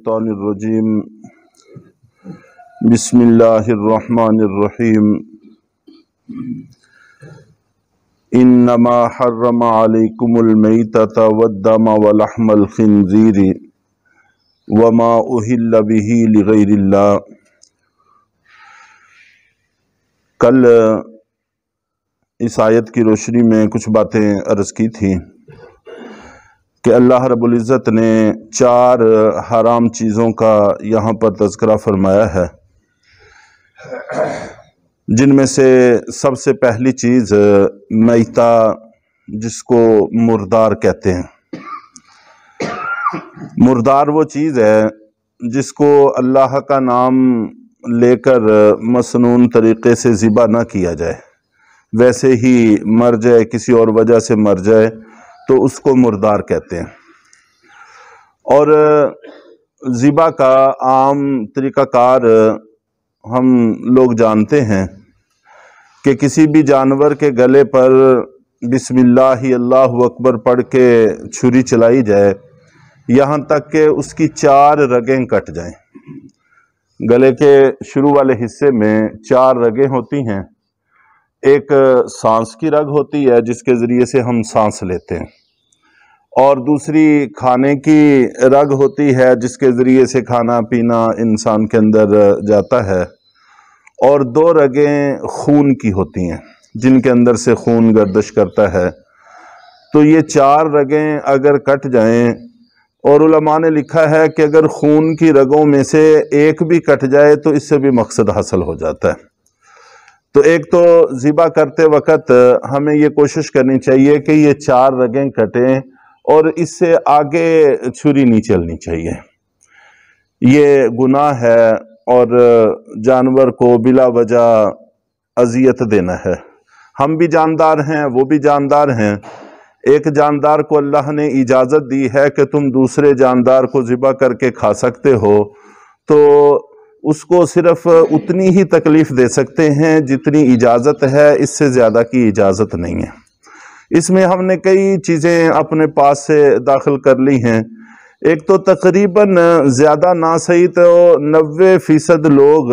الشیطان الرجیم بسم اللہ الرحمن الرحیم انما حرم علیکم المیتۃ والدم ولحم الخنزیر وما اہل بہ لغیر اللہ۔ کل اس آیت کی روشنی میں کچھ باتیں عرض کی تھی کہ اللہ رب العزت نے 4 حرام چیزوں کا یہاں پر تذکرہ فرمایا ہے، جن میں سے سب سے پہلی چیز میتہ، جس کو مردار کہتے ہیں۔ مردار وہ چیز ہے جس کو اللہ کا نام لے کر مسنون طریقے سے ذبح نہ کیا جائے، ویسے ہی مر جائے، کسی اور وجہ سے مر جائے تو اس کو مردار کہتے ہیں۔ اور ذبح کا عام طریقہ کار ہم لوگ جانتے ہیں کہ کسی بھی جانور کے گلے پر بسم اللہ اللہ اکبر پڑھ کے چھری چلائی جائے، یہاں تک کہ اس کی 4 رگیں کٹ جائیں۔ گلے کے شروع والے حصے میں 4 رگیں ہوتی ہیں۔ ایک سانس کی رگ ہوتی ہے جس کے ذریعے سے ہم سانس لیتے ہیں، اور دوسری کھانے کی رگ ہوتی ہے جس کے ذریعے سے کھانا پینا انسان کے اندر جاتا ہے، اور 2 رگیں خون کی ہوتی ہیں جن کے اندر سے خون گردش کرتا ہے۔ تو یہ 4 رگیں اگر کٹ جائیں، اور علماء نے لکھا ہے کہ اگر خون کی رگوں میں سے ایک بھی کٹ جائے تو اس سے بھی مقصد حاصل ہو جاتا ہے۔ تو ایک تو ذبح کرتے وقت ہمیں یہ کوشش کرنی چاہیے کہ یہ 4 رگیں کٹیں اور اس سے آگے چھری نہیں چلنی چاہیے۔ یہ گناہ ہے اور جانور کو بلا وجہ اذیت دینا ہے۔ ہم بھی جاندار ہیں، وہ بھی جاندار ہیں۔ ایک جاندار کو اللہ نے اجازت دی ہے کہ تم دوسرے جاندار کو ذبح کر کے کھا سکتے ہو، تو اس کو صرف اتنی ہی تکلیف دے سکتے ہیں جتنی اجازت ہے، اس سے زیادہ کی اجازت نہیں ہے۔ اس میں ہم نے کئی چیزیں اپنے پاس سے داخل کر لی ہیں۔ ایک تو تقریباً زیادہ نہ صحیح تو 90% لوگ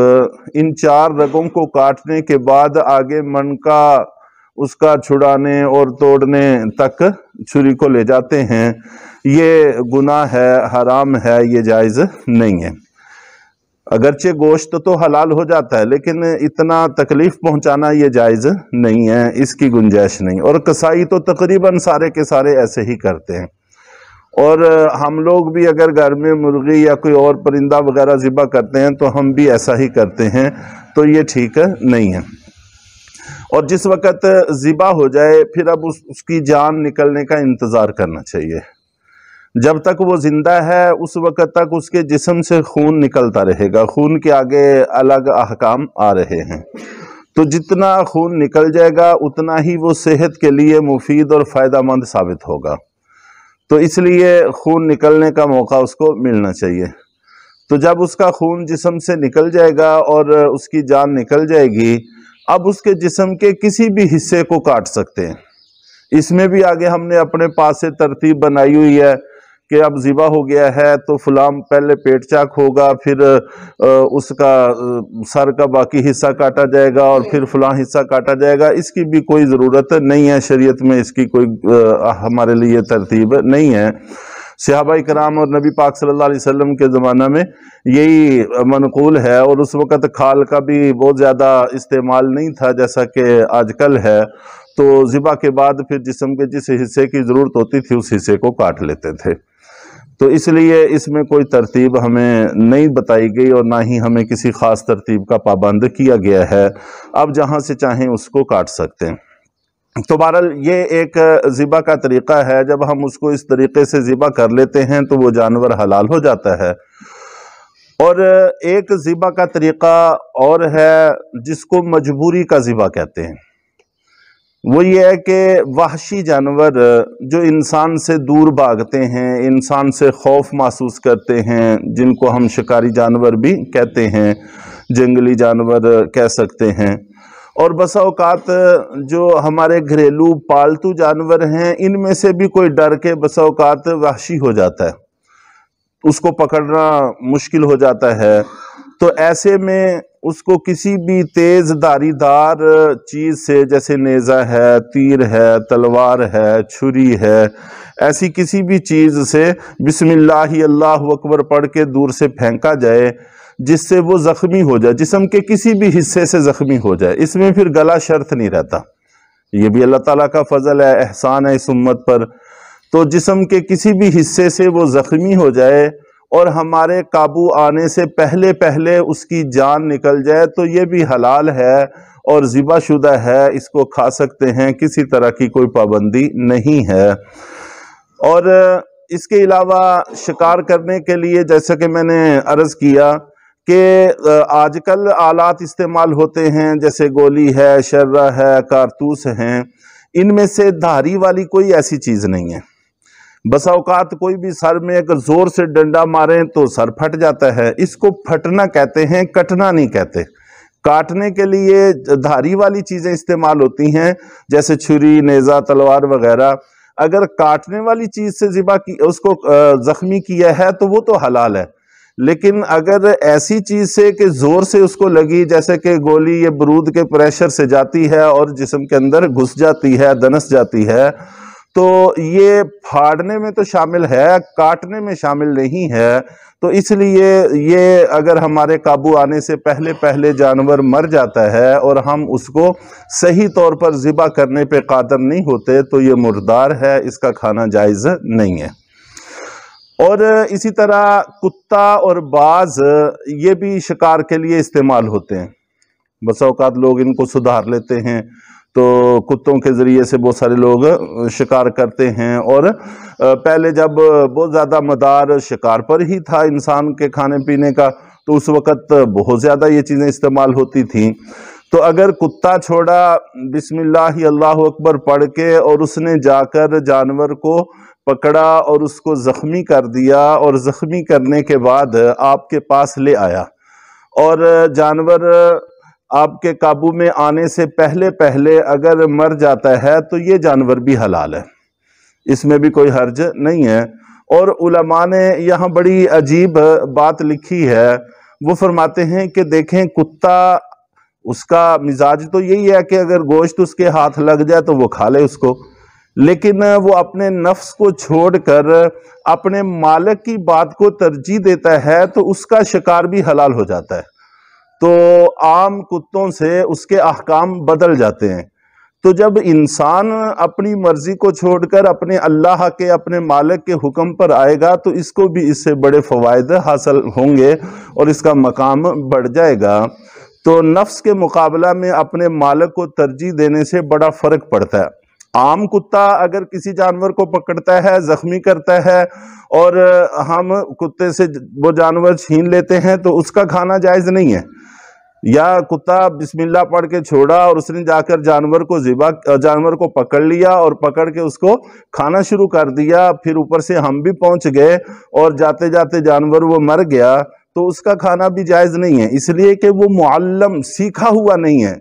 ان 4 رگوں کو کاٹنے کے بعد آگے من کا اس کا چھڑانے اور توڑنے تک چھری کو لے جاتے ہیں۔ یہ گناہ ہے، حرام ہے، یہ جائز نہیں ہے۔ اگرچہ گوشت تو حلال ہو جاتا ہے، لیکن اتنا تکلیف پہنچانا یہ جائز نہیں ہے، اس کی گنجائش نہیں۔ اور کسائی تو تقریباً سارے کے سارے ایسے ہی کرتے ہیں، اور ہم لوگ بھی اگر گھر میں مرغی یا کوئی اور پرندہ وغیرہ ذبح کرتے ہیں تو ہم بھی ایسا ہی کرتے ہیں، تو یہ ٹھیک نہیں ہے۔ اور جس وقت ذبح ہو جائے پھر اب اس کی جان نکلنے کا انتظار کرنا چاہیے۔ جب تک وہ زندہ ہے اس وقت تک اس کے جسم سے خون نکلتا رہے گا۔ خون کے آگے الگ احکام آ رہے ہیں، تو جتنا خون نکل جائے گا اتنا ہی وہ صحت کے لیے مفید اور فائدہ مند ثابت ہوگا، تو اس لیے خون نکلنے کا موقع اس کو ملنا چاہیے۔ تو جب اس کا خون جسم سے نکل جائے گا اور اس کی جان نکل جائے گی، اب اس کے جسم کے کسی بھی حصے کو کاٹ سکتے ہیں۔ اس میں بھی آگے ہم نے اپنے پاس سے ترتیب بنائی ہوئی ہے کہ اب ذبح ہو گیا ہے تو فلاں پہلے پیٹ چاک ہوگا، پھر اس کا سر کا باقی حصہ کاٹا جائے گا، اور پھر فلاں حصہ کاٹا جائے گا۔ اس کی بھی کوئی ضرورت نہیں ہے، شریعت میں اس کی کوئی ہمارے لیے ترتیب نہیں ہے۔ صحابہ کرام اور نبی پاک صلی اللہ علیہ وسلم کے زمانہ میں یہی منقول ہے، اور اس وقت کھال کا بھی بہت زیادہ استعمال نہیں تھا جیسا کہ آج کل ہے، تو ذبح کے بعد پھر جسم کے جس حصے کی ضرورت ہوتی تھی اس حصے کو کاٹ لیتے تھے۔ تو اس لیے اس میں کوئی ترتیب ہمیں نہیں بتائی گئی، اور نہ ہی ہمیں کسی خاص ترتیب کا پابند کیا گیا ہے۔ اب جہاں سے چاہیں اس کو کاٹ سکتے ہیں۔ تو بہرحال یہ ایک ذبح کا طریقہ ہے، جب ہم اس کو اس طریقے سے ذبح کر لیتے ہیں تو وہ جانور حلال ہو جاتا ہے۔ اور ایک ذبح کا طریقہ اور ہے جس کو مجبوری کا ذبح کہتے ہیں۔ وہ یہ ہے کہ وحشی جانور جو انسان سے دور بھاگتے ہیں، انسان سے خوف محسوس کرتے ہیں، جن کو ہم شکاری جانور بھی کہتے ہیں، جنگلی جانور کہہ سکتے ہیں، اور بسا اوقات جو ہمارے گھریلو پالتو جانور ہیں ان میں سے بھی کوئی ڈر کے بسا اوقات وحشی ہو جاتا ہے، اس کو پکڑنا مشکل ہو جاتا ہے، تو ایسے میں اس کو کسی بھی تیز دھاری دار چیز سے، جیسے نیزہ ہے، تیر ہے، تلوار ہے، چھری ہے، ایسی کسی بھی چیز سے بسم اللہ اللہ اکبر پڑھ کے دور سے پھینکا جائے جس سے وہ زخمی ہو جائے، جسم کے کسی بھی حصے سے زخمی ہو جائے۔ اس میں پھر گلا شرط نہیں رہتا، یہ بھی اللہ تعالیٰ کا فضل ہے، احسان ہے اس امت پر۔ تو جسم کے کسی بھی حصے سے وہ زخمی ہو جائے اور ہمارے قابو آنے سے پہلے پہلے اس کی جان نکل جائے تو یہ بھی حلال ہے اور ذبح شدہ ہے، اس کو کھا سکتے ہیں، کسی طرح کی کوئی پابندی نہیں ہے۔ اور اس کے علاوہ شکار کرنے کے لیے جیسا کہ میں نے عرض کیا کہ آج کل آلات استعمال ہوتے ہیں، جیسے گولی ہے، شرہ ہے، کارتوس ہیں، ان میں سے دھاری والی کوئی ایسی چیز نہیں ہے۔ بسا اوقات کوئی بھی سر میں اگر زور سے ڈنڈا ماریں تو سر پھٹ جاتا ہے، اس کو پھٹنا کہتے ہیں، کٹنا نہیں کہتے۔ کاٹنے کے لیے دھاری والی چیزیں استعمال ہوتی ہیں، جیسے چھری، نیزہ، تلوار وغیرہ۔ اگر کاٹنے والی چیز سے ذبح کی اس کو زخمی کیا ہے تو وہ تو حلال ہے، لیکن اگر ایسی چیز سے کہ زور سے اس کو لگی، جیسے کہ گولی یہ بارود کے پریشر سے جاتی ہے اور جسم کے اندر گھس جاتی ہے، دنس جاتی ہے، تو یہ پھاڑنے میں تو شامل ہے، کاٹنے میں شامل نہیں ہے۔ تو اس لیے یہ اگر ہمارے قابو آنے سے پہلے پہلے جانور مر جاتا ہے اور ہم اس کو صحیح طور پر ذبح کرنے پہ قادر نہیں ہوتے تو یہ مردار ہے، اس کا کھانا جائز نہیں ہے۔ اور اسی طرح کتا اور باز یہ بھی شکار کے لیے استعمال ہوتے ہیں۔ بس اوقات لوگ ان کو سدھار لیتے ہیں تو کتوں کے ذریعے سے بہت سارے لوگ شکار کرتے ہیں، اور پہلے جب بہت زیادہ مدار شکار پر ہی تھا انسان کے کھانے پینے کا تو اس وقت بہت زیادہ یہ چیزیں استعمال ہوتی تھیں۔ تو اگر کتا چھوڑا بسم اللہ اللہ اکبر پڑھ کے اور اس نے جا کر جانور کو پکڑا اور اس کو زخمی کر دیا، اور زخمی کرنے کے بعد آپ کے پاس لے آیا اور جانور آپ کے قابو میں آنے سے پہلے پہلے اگر مر جاتا ہے تو یہ جانور بھی حلال ہے، اس میں بھی کوئی حرج نہیں ہے۔ اور علماء نے یہاں بڑی عجیب بات لکھی ہے، وہ فرماتے ہیں کہ دیکھیں کتا، اس کا مزاج تو یہی ہے کہ اگر گوشت اس کے ہاتھ لگ جائے تو وہ کھا لے اس کو، لیکن وہ اپنے نفس کو چھوڑ کر اپنے مالک کی بات کو ترجیح دیتا ہے تو اس کا شکار بھی حلال ہو جاتا ہے۔ تو عام کتوں سے اس کے احکام بدل جاتے ہیں۔ تو جب انسان اپنی مرضی کو چھوڑ کر اپنے اللہ کے، اپنے مالک کے حکم پر آئے گا تو اس کو بھی اس سے بڑے فوائد حاصل ہوں گے اور اس کا مقام بڑھ جائے گا۔ تو نفس کے مقابلہ میں اپنے مالک کو ترجیح دینے سے بڑا فرق پڑتا ہے۔ عام کتا اگر کسی جانور کو پکڑتا ہے، زخمی کرتا ہے اور ہم کتے سے وہ جانور چھین لیتے ہیں تو اس کا کھانا جائز نہیں ہے۔ یا کتا بسم اللہ پڑھ کے چھوڑا اور اس نے جا کر جانور کو پکڑ لیا اور پکڑ کے اس کو کھانا شروع کر دیا، پھر اوپر سے ہم بھی پہنچ گئے اور جاتے جاتے جانور وہ مر گیا، تو اس کا کھانا بھی جائز نہیں ہے، اس لیے کہ وہ معلم، سیکھا ہوا نہیں ہے،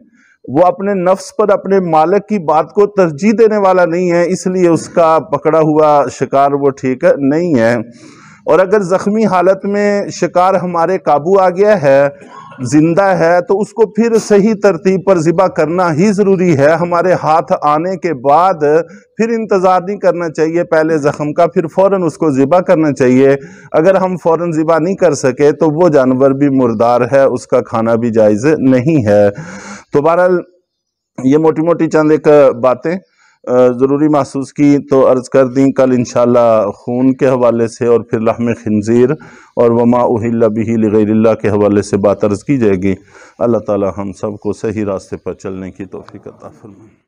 وہ اپنے نفس پر اپنے مالک کی بات کو ترجیح دینے والا نہیں ہے، اس لیے اس کا پکڑا ہوا شکار وہ ٹھیک نہیں ہے۔ اور اگر زخمی حالت میں شکار ہمارے قابو آ گیا ہے، زندہ ہے، تو اس کو پھر صحیح ترتیب پر ذبح کرنا ہی ضروری ہے۔ ہمارے ہاتھ آنے کے بعد پھر انتظار نہیں کرنا چاہیے پہلے زخم کا، پھر فوراً اس کو ذبح کرنا چاہیے۔ اگر ہم فوراً ذبح نہیں کر سکے تو وہ جانور بھی مردار ہے، اس کا کھانا بھی جائز نہیں ہے۔ تو بہرحال یہ موٹی موٹی چند ایک باتیں ضروری محسوس کی تو عرض کر دیں۔ کل انشاءاللہ خون کے حوالے سے اور پھر لحم خنزیر اور وما اہل بہ لغیر اللہ کے حوالے سے بات عرض کی جائے گی۔ اللہ تعالی ہم سب کو صحیح راستے پر چلنے کی توفیق عطا فرمائے۔